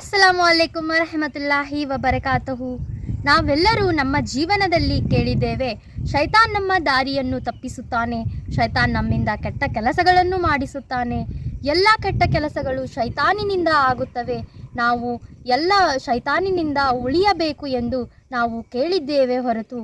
ಅಸ್ಸಲಾಮು ಅಲೈಕುಂ ವರಹಮತುಲ್ಲಾಹಿ ವಬರಕಾತುಹು. ನಾವೆಲ್ಲರೂ ನಮ್ಮ ಜೀವನದಲ್ಲಿ ಕೇಳಿದ್ದೇವೆ, ಶೈತಾನ್ ನಮ್ಮ ದಾರಿಯನ್ನು ತಪ್ಪಿಸುತ್ತಾನೆ, ಶೈತಾನ್ ನಮ್ಮಿಂದ ಕೆಟ್ಟ ಕೆಲಸಗಳನ್ನು ಮಾಡಿಸುತ್ತಾನೆ, ಎಲ್ಲ ಕೆಟ್ಟ ಕೆಲಸಗಳು ಶೈತಾನಿನಿಂದ ಆಗುತ್ತವೆ, ನಾವು ಎಲ್ಲ ಶೈತಾನಿನಿಂದ ಉಳಿಯಬೇಕು ಎಂದು ನಾವು ಕೇಳಿದ್ದೇವೆ ಹೊರತು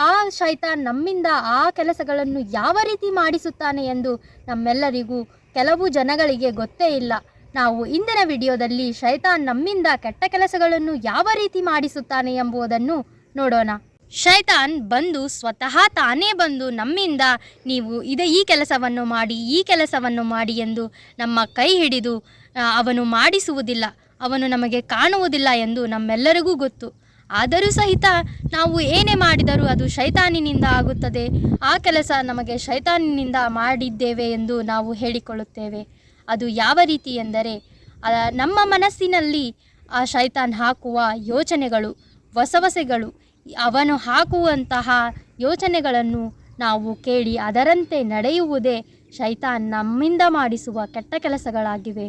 ಆ ಶೈತಾನ್ ನಮ್ಮಿಂದ ಆ ಕೆಲಸಗಳನ್ನು ಯಾವ ರೀತಿ ಮಾಡಿಸುತ್ತಾನೆ ಎಂದು ನಮ್ಮೆಲ್ಲರಿಗೂ ಕೆಲವು ಜನಗಳಿಗೆ ಗೊತ್ತೇ ಇಲ್ಲ. ನಾವು ಇಂದಿನ ವಿಡಿಯೋದಲ್ಲಿ ಶೈತಾನ್ ನಮ್ಮಿಂದ ಕೆಟ್ಟ ಕೆಲಸಗಳನ್ನು ಯಾವ ರೀತಿ ಮಾಡಿಸುತ್ತಾನೆ ಎಂಬುದನ್ನು ನೋಡೋಣ. ಶೈತಾನ್ ಸ್ವತಃ ತಾನೇ ಬಂದು ನಮ್ಮಿಂದ ನೀವು ಈ ಕೆಲಸವನ್ನು ಮಾಡಿ ಎಂದು ನಮ್ಮ ಕೈ ಹಿಡಿದು ಅವನು ಮಾಡಿಸುವುದಿಲ್ಲ, ಅವನು ನಮಗೆ ಕಾಣುವುದಿಲ್ಲ ಎಂದು ನಮ್ಮೆಲ್ಲರಿಗೂ ಗೊತ್ತು. ಆದರೂ ಸಹಿತ ನಾವು ಏನೇ ಮಾಡಿದರೂ ಅದು ಶೈತಾನಿನಿಂದ ಆಗುತ್ತದೆ, ಆ ಕೆಲಸ ನಮಗೆ ಶೈತಾನಿನಿಂದ ಮಾಡಿದ್ದೇವೆ ಎಂದು ನಾವು ಹೇಳಿಕೊಳ್ಳುತ್ತೇವೆ. ಅದು ಯಾವ ರೀತಿ ಎಂದರೆ, ನಮ್ಮ ಮನಸ್ಸಿನಲ್ಲಿ ಆ ಶೈತಾನ್ ಹಾಕುವ ಯೋಚನೆಗಳು, ವಸವಸೆಗಳು, ಅವನು ಹಾಕುವಂತಹ ಯೋಚನೆಗಳನ್ನು ನಾವು ಕೇಳಿ ಅದರಂತೆ ನಡೆಯುವುದೇ ಶೈತಾನ್ ನಮ್ಮಿಂದ ಮಾಡಿಸುವ ಕೆಟ್ಟ ಕೆಲಸಗಳಾಗಿವೆ.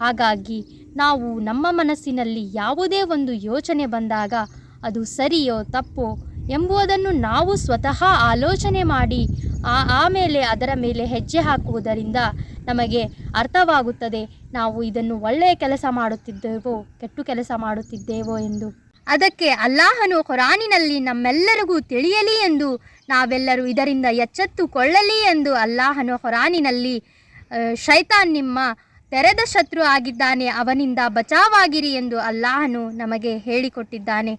ಹಾಗಾಗಿ ನಾವು ನಮ್ಮ ಮನಸ್ಸಿನಲ್ಲಿ ಯಾವುದೇ ಒಂದು ಯೋಚನೆ ಬಂದಾಗ ಅದು ಸರಿಯೋ ತಪ್ಪೋ ಎಂಬುದನ್ನು ನಾವು ಸ್ವತಃ ಆಲೋಚನೆ ಮಾಡಿ ಆಮೇಲೆ ಅದರ ಮೇಲೆ ಹೆಜ್ಜೆ ಹಾಕುವುದರಿಂದ ನಮಗೆ ಅರ್ಥವಾಗುತ್ತದೆ ನಾವು ಇದನ್ನು ಒಳ್ಳೆಯ ಕೆಲಸ ಮಾಡುತ್ತಿದ್ದೇವೋ ಕೆಟ್ಟು ಕೆಲಸ ಮಾಡುತ್ತಿದ್ದೇವೋ ಎಂದು. ಅದಕ್ಕೆ ಅಲ್ಲಾಹನು ಕುರಾನಿನಲ್ಲಿ ನಮ್ಮೆಲ್ಲರಿಗೂ ತಿಳಿಯಲಿ ಎಂದು, ನಾವೆಲ್ಲರೂ ಇದರಿಂದ ಎಚ್ಚೆತ್ತುಕೊಳ್ಳಲಿ ಎಂದು ಅಲ್ಲಾಹನು ಕುರಾನಿನಲ್ಲಿ ಶೈತಾನ್ ನಿಮ್ಮ ತೆರೆದ ಶತ್ರು ಆಗಿದ್ದಾನೆ, ಅವನಿಂದ ಬಚಾವಾಗಿರಿ ಎಂದು ಅಲ್ಲಾಹನು ನಮಗೆ ಹೇಳಿಕೊಟ್ಟಿದ್ದಾನೆ.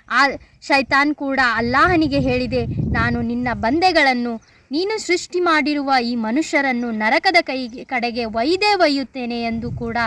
ಆ ಶೈತಾನ್ ಕೂಡ ಅಲ್ಲಾಹನಿಗೆ ಹೇಳಿದೆ, ನಾನು ನಿನ್ನ ಬಂದೆಗಳನ್ನು, ನೀನು ಸೃಷ್ಟಿ ಮಾಡಿರುವ ಈ ಮನುಷ್ಯರನ್ನು ನರಕದ ಕಡೆಗೆ ಒಯ್ಯುತ್ತೇನೆ ಎಂದು ಕೂಡ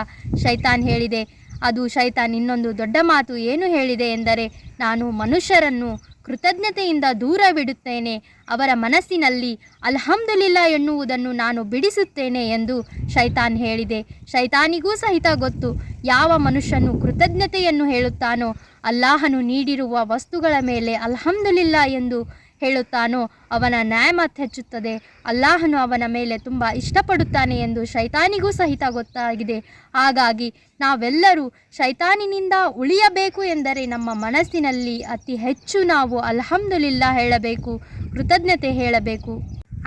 ಶೈತಾನ್ ಹೇಳಿದೆ. ಅದು ಶೈತಾನ್ ಇನ್ನೊಂದು ದೊಡ್ಡ ಮಾತು ಏನು ಹೇಳಿದೆ ಎಂದರೆ, ನಾನು ಮನುಷ್ಯರನ್ನು ಕೃತಜ್ಞತೆಯಿಂದ ದೂರವಿಡುತ್ತೇನೆ, ಅವರ ಮನಸ್ಸಿನಲ್ಲಿ ಅಲ್ಹಮ್ದುಲಿಲ್ಲಾ ಎನ್ನುವುದನ್ನು ನಾನು ಬಿಡಿಸುತ್ತೇನೆ ಎಂದು ಶೈತಾನ್ ಹೇಳಿದೆ. ಶೈತಾನಿಗೂ ಸಹಿತ ಗೊತ್ತು, ಯಾವ ಮನುಷ್ಯನು ಕೃತಜ್ಞತೆಯನ್ನು ಹೇಳುತ್ತಾನೋ, ಅಲ್ಲಾಹನು ನೀಡಿರುವ ವಸ್ತುಗಳ ಮೇಲೆ ಅಲ್ಹಮ್ದುಲಿಲ್ಲಾ ಎಂದು ಹೇಳುತ್ತಾನೋ ಅವನ ನ್ಯಾಮತ್ ಹೆಚ್ಚುತ್ತದೆ, ಅಲ್ಲಾಹನು ಅವನ ಮೇಲೆ ತುಂಬ ಇಷ್ಟಪಡುತ್ತಾನೆ ಎಂದು ಶೈತಾನಿಗೂ ಸಹಿತ ಗೊತ್ತಾಗಿದೆ. ಹಾಗಾಗಿ ನಾವೆಲ್ಲರೂ ಶೈತಾನಿನಿಂದ ಉಳಿಯಬೇಕು ಎಂದರೆ ನಮ್ಮ ಮನಸ್ಸಿನಲ್ಲಿ ಅತಿ ಹೆಚ್ಚು ನಾವು ಅಲ್ಹಮ್ದುಲಿಲ್ಲಾ ಹೇಳಬೇಕು, ಕೃತಜ್ಞತೆ ಹೇಳಬೇಕು.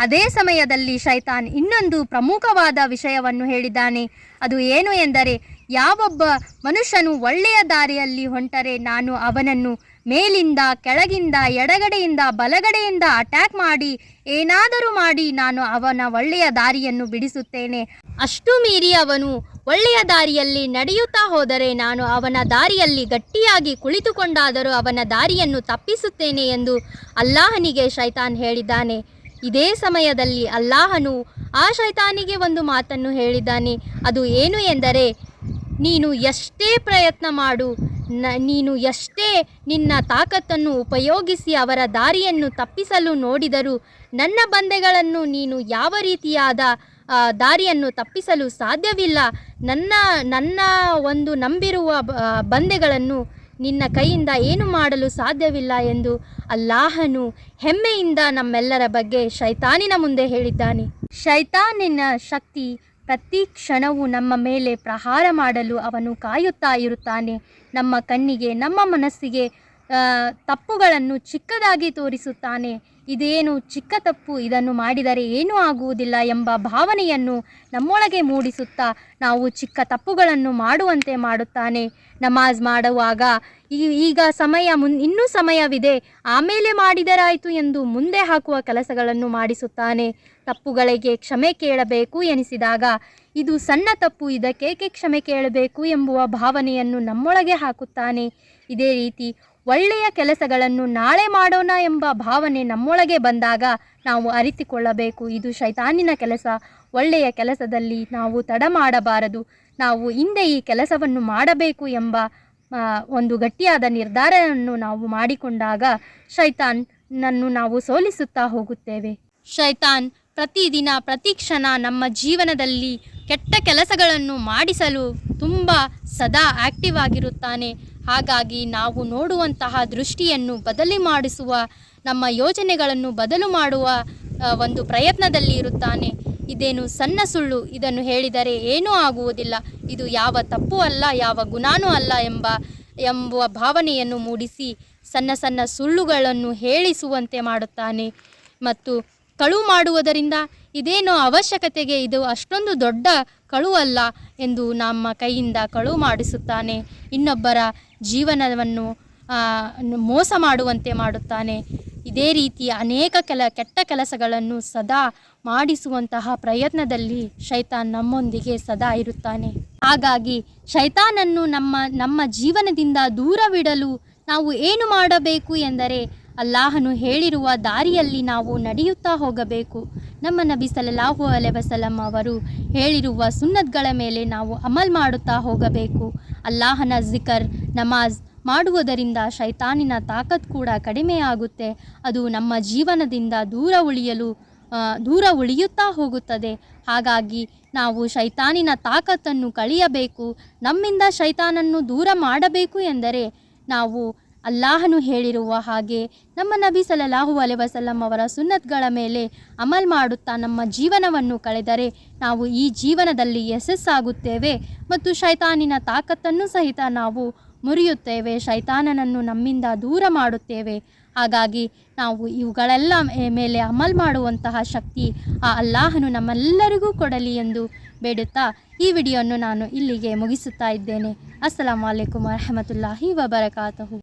ಅದೇ ಸಮಯದಲ್ಲಿ ಶೈತಾನ್ ಇನ್ನೊಂದು ಪ್ರಮುಖವಾದ ವಿಷಯವನ್ನು ಹೇಳಿದ್ದಾನೆ. ಅದು ಏನು ಎಂದರೆ, ಯಾವೊಬ್ಬ ಮನುಷ್ಯನು ಒಳ್ಳೆಯ ದಾರಿಯಲ್ಲಿ ಹೊಂಟರೆ ನಾನು ಅವನನ್ನು ಮೇಲಿಂದ ಕೆಳಗಿಂದ ಎಡಗಡೆಯಿಂದ ಬಲಗಡೆಯಿಂದ ಅಟ್ಯಾಕ್ ಮಾಡಿ ಏನಾದರೂ ಮಾಡಿ ನಾನು ಅವನ ಒಳ್ಳೆಯ ದಾರಿಯನ್ನು ಬಿಡಿಸುತ್ತೇನೆ. ಅಷ್ಟು ಮೀರಿ ಅವನು ಒಳ್ಳೆಯ ದಾರಿಯಲ್ಲಿ ನಡೆಯುತ್ತಾ ಹೋದರೆ ನಾನು ಅವನ ದಾರಿಯಲ್ಲಿ ಗಟ್ಟಿಯಾಗಿ ಕುಳಿತುಕೊಂಡಾದರೂ ಅವನ ದಾರಿಯನ್ನು ತಪ್ಪಿಸುತ್ತೇನೆ ಎಂದು ಅಲ್ಲಾಹನಿಗೆ ಶೈತಾನ್ ಹೇಳಿದ್ದಾನೆ. ಇದೇ ಸಮಯದಲ್ಲಿ ಅಲ್ಲಾಹನು ಆ ಶೈತಾನಿಗೆ ಒಂದು ಮಾತನ್ನು ಹೇಳಿದ್ದಾನೆ. ಅದು ಏನು ಎಂದರೆ, ನೀನು ಎಷ್ಟೇ ಪ್ರಯತ್ನ ಮಾಡು, ನೀನು ಎಷ್ಟೇ ನಿನ್ನ ತಾಕತ್ತನ್ನು ಉಪಯೋಗಿಸಿ ಅವರ ದಾರಿಯನ್ನು ತಪ್ಪಿಸಲು ನೋಡಿದರೂ ನನ್ನ ಬಂದೆಗಳನ್ನು ನೀನು ಯಾವ ರೀತಿಯಾದ ದಾರಿಯನ್ನು ತಪ್ಪಿಸಲು ಸಾಧ್ಯವಿಲ್ಲ. ನನ್ನ ಒಂದು ನಂಬಿರುವ ಬಂದೆಗಳನ್ನು ನಿನ್ನ ಕೈಯಿಂದ ಏನು ಮಾಡಲು ಸಾಧ್ಯವಿಲ್ಲ ಎಂದು ಅಲ್ಲಾಹನು ಹೆಮ್ಮೆಯಿಂದ ನಮ್ಮೆಲ್ಲರ ಬಗ್ಗೆ ಶೈತಾನಿನ ಮುಂದೆ ಹೇಳಿದ್ದಾನೆ. ಶೈತಾನಿನ ಶಕ್ತಿ ಪ್ರತಿ ಕ್ಷಣವೂ ನಮ್ಮ ಮೇಲೆ ಪ್ರಹಾರ ಮಾಡಲು ಅವನು ಕಾಯುತ್ತಾ ಇರುತ್ತಾನೆ. ನಮ್ಮ ಕಣ್ಣಿಗೆ, ನಮ್ಮ ಮನಸ್ಸಿಗೆ ತಪ್ಪುಗಳನ್ನು ಚಿಕ್ಕದಾಗಿ ತೋರಿಸುತ್ತಾನೆ. ಇದೇನು ಚಿಕ್ಕ ತಪ್ಪು, ಇದನ್ನು ಮಾಡಿದರೆ ಏನೂ ಆಗುವುದಿಲ್ಲ ಎಂಬ ಭಾವನೆಯನ್ನು ನಮ್ಮೊಳಗೆ ಮೂಡಿಸುತ್ತಾ ನಾವು ಚಿಕ್ಕ ತಪ್ಪುಗಳನ್ನು ಮಾಡುವಂತೆ ಮಾಡುತ್ತಾನೆ. ನಮಾಜ್ ಮಾಡುವಾಗ ಈಗ ಇನ್ನೂ ಸಮಯವಿದೆ, ಆಮೇಲೆ ಮಾಡಿದರಾಯಿತು ಎಂದು ಮುಂದೆ ಹಾಕುವ ಕೆಲಸಗಳನ್ನು ಮಾಡಿಸುತ್ತಾನೆ. ತಪ್ಪುಗಳಿಗೆ ಕ್ಷಮೆ ಕೇಳಬೇಕು ಎನಿಸಿದಾಗ ಇದು ಸಣ್ಣ ತಪ್ಪು, ಇದಕ್ಕೇಕೆ ಕ್ಷಮೆ ಕೇಳಬೇಕು ಎಂಬುವ ಭಾವನೆಯನ್ನು ನಮ್ಮೊಳಗೆ ಹಾಕುತ್ತಾನೆ. ಇದೇ ರೀತಿ ಒಳ್ಳೆಯ ಕೆಲಸಗಳನ್ನು ನಾಳೆ ಮಾಡೋಣ ಎಂಬ ಭಾವನೆ ನಮ್ಮೊಳಗೆ ಬಂದಾಗ ನಾವು ಅರಿತುಕೊಳ್ಳಬೇಕು, ಇದು ಶೈತಾನಿನ ಕೆಲಸ. ಒಳ್ಳೆಯ ಕೆಲಸದಲ್ಲಿ ನಾವು ತಡ ಮಾಡಬಾರದು, ನಾವು ಹಿಂದೆ ಈ ಕೆಲಸವನ್ನು ಮಾಡಬೇಕು ಎಂಬ ಒಂದು ಗಟ್ಟಿಯಾದ ನಿರ್ಧಾರವನ್ನು ನಾವು ಮಾಡಿಕೊಂಡಾಗ ಶೈತಾನನ್ನು ನಾವು ಸೋಲಿಸುತ್ತಾ ಹೋಗುತ್ತೇವೆ. ಶೈತಾನ್ ಪ್ರತಿದಿನ ಪ್ರತಿ ಕ್ಷಣ ನಮ್ಮ ಜೀವನದಲ್ಲಿ ಕೆಟ್ಟ ಕೆಲಸಗಳನ್ನು ಮಾಡಿಸಲು ತುಂಬ ಸದಾ ಆ್ಯಕ್ಟಿವ್ ಆಗಿರುತ್ತಾನೆ. ಹಾಗಾಗಿ ನಾವು ನೋಡುವಂತಹ ದೃಷ್ಟಿಯನ್ನು ಬದಲು ಮಾಡಿಸುವ, ನಮ್ಮ ಯೋಚನೆಗಳನ್ನು ಬದಲು ಮಾಡುವ ಒಂದು ಪ್ರಯತ್ನದಲ್ಲಿ ಇರುತ್ತಾನೆ. ಇದೇನು ಸಣ್ಣ ಸುಳ್ಳು, ಇದನ್ನು ಹೇಳಿದರೆ ಏನೂ ಆಗುವುದಿಲ್ಲ, ಇದು ಯಾವ ತಪ್ಪು ಅಲ್ಲ, ಯಾವ ಗುಣಾನೂ ಅಲ್ಲ ಎಂಬುವ ಭಾವನೆಯನ್ನು ಮೂಡಿಸಿ ಸಣ್ಣ ಸಣ್ಣ ಸುಳ್ಳುಗಳನ್ನು ಹೇಳಿಸುವಂತೆ ಮಾಡುತ್ತಾನೆ. ಮತ್ತು ಕಳುವು ಮಾಡುವುದರಿಂದ ಇದೇನೋ ಅವಶ್ಯಕತೆಗೆ ಇದು ಅಷ್ಟೊಂದು ದೊಡ್ಡ ಕಳುವಲ್ಲ ಎಂದು ನಮ್ಮ ಕೈಯಿಂದ ಕಳುವು ಮಾಡಿಸುತ್ತಾನೆ. ಇನ್ನೊಬ್ಬರ ಜೀವನವನ್ನು ಮೋಸ ಮಾಡುವಂತೆ ಮಾಡುತ್ತಾನೆ. ಇದೇ ರೀತಿಯ ಅನೇಕ ಕೆಟ್ಟ ಕೆಲಸಗಳನ್ನು ಸದಾ ಮಾಡಿಸುವಂತಹ ಪ್ರಯತ್ನದಲ್ಲಿ ಶೈತಾನ್ ನಮ್ಮೊಂದಿಗೆ ಸದಾ ಇರುತ್ತಾನೆ. ಹಾಗಾಗಿ ಶೈತಾನನ್ನು ನಮ್ಮ ಜೀವನದಿಂದ ದೂರವಿಡಲು ನಾವು ಏನು ಮಾಡಬೇಕು ಎಂದರೆ ಅಲ್ಲಾಹನು ಹೇಳಿರುವ ದಾರಿಯಲ್ಲಿ ನಾವು ನಡೆಯುತ್ತಾ ಹೋಗಬೇಕು. ನಮ್ಮ ನಬಿ ಸಲ್ಲಲ್ಲಾಹು ಅಲೈಹಿ ವಸಲ್ಲಂ ಅವರು ಹೇಳಿರುವ ಸುನ್ನತ್ಗಳ ಮೇಲೆ ನಾವು ಅಮಲ್ ಮಾಡುತ್ತಾ ಹೋಗಬೇಕು. ಅಲ್ಲಾಹನ ಜಿಕರ್, ನಮಾಜ್ ಮಾಡುವುದರಿಂದ ಶೈತಾನಿನ ತಾಕತ್ ಕೂಡ ಕಡಿಮೆಯಾಗುತ್ತೆ. ಅದು ನಮ್ಮ ಜೀವನದಿಂದ ದೂರ ಉಳಿಯುತ್ತಾ ಹೋಗುತ್ತದೆ. ಹಾಗಾಗಿ ನಾವು ಶೈತಾನಿನ ತಾಕತ್ತನ್ನು ಕಳೆಯಬೇಕು. ನಮ್ಮಿಂದ ಶೈತಾನನ್ನು ದೂರ ಮಾಡಬೇಕು ಎಂದರೆ ನಾವು ಅಲ್ಲಾಹನು ಹೇಳಿರುವ ಹಾಗೆ ನಮ್ಮ ನಬಿ ಸಲ್ಲಲ್ಲಾಹು ಅಲೈಹಿ ವಸಲ್ಲಂ ಅವರ ಸುನ್ನತ್ಗಳ ಮೇಲೆ ಅಮಲ್ ಮಾಡುತ್ತಾ ನಮ್ಮ ಜೀವನವನ್ನು ಕಳೆದರೆ ನಾವು ಈ ಜೀವನದಲ್ಲಿ ಯಶಸ್ಸಾಗುತ್ತೇವೆ ಮತ್ತು ಶೈತಾನಿನ ತಾಕತ್ತನ್ನು ಸಹಿತ ನಾವು ಮುರಿಯುತ್ತೇವೆ, ಶೈತಾನನನ್ನು ನಮ್ಮಿಂದ ದೂರ ಮಾಡುತ್ತೇವೆ. ಹಾಗಾಗಿ ನಾವು ಇವುಗಳೆಲ್ಲ ಮೇಲೆ ಅಮಲ್ ಮಾಡುವಂತಹ ಶಕ್ತಿ ಆ ಅಲ್ಲಾಹನು ನಮ್ಮೆಲ್ಲರಿಗೂ ಕೊಡಲಿ ಎಂದು ಬೇಡುತ್ತಾ ಈ ವಿಡಿಯೋವನ್ನು ನಾನು ಇಲ್ಲಿಗೆ ಮುಗಿಸುತ್ತಾ ಇದ್ದೇನೆ. ಅಸ್ಸಲಾಮು ಅಲೈಕುಂ ವರಹಮತುಲ್ಲಾಹಿ ವಬರಕಾತಹು.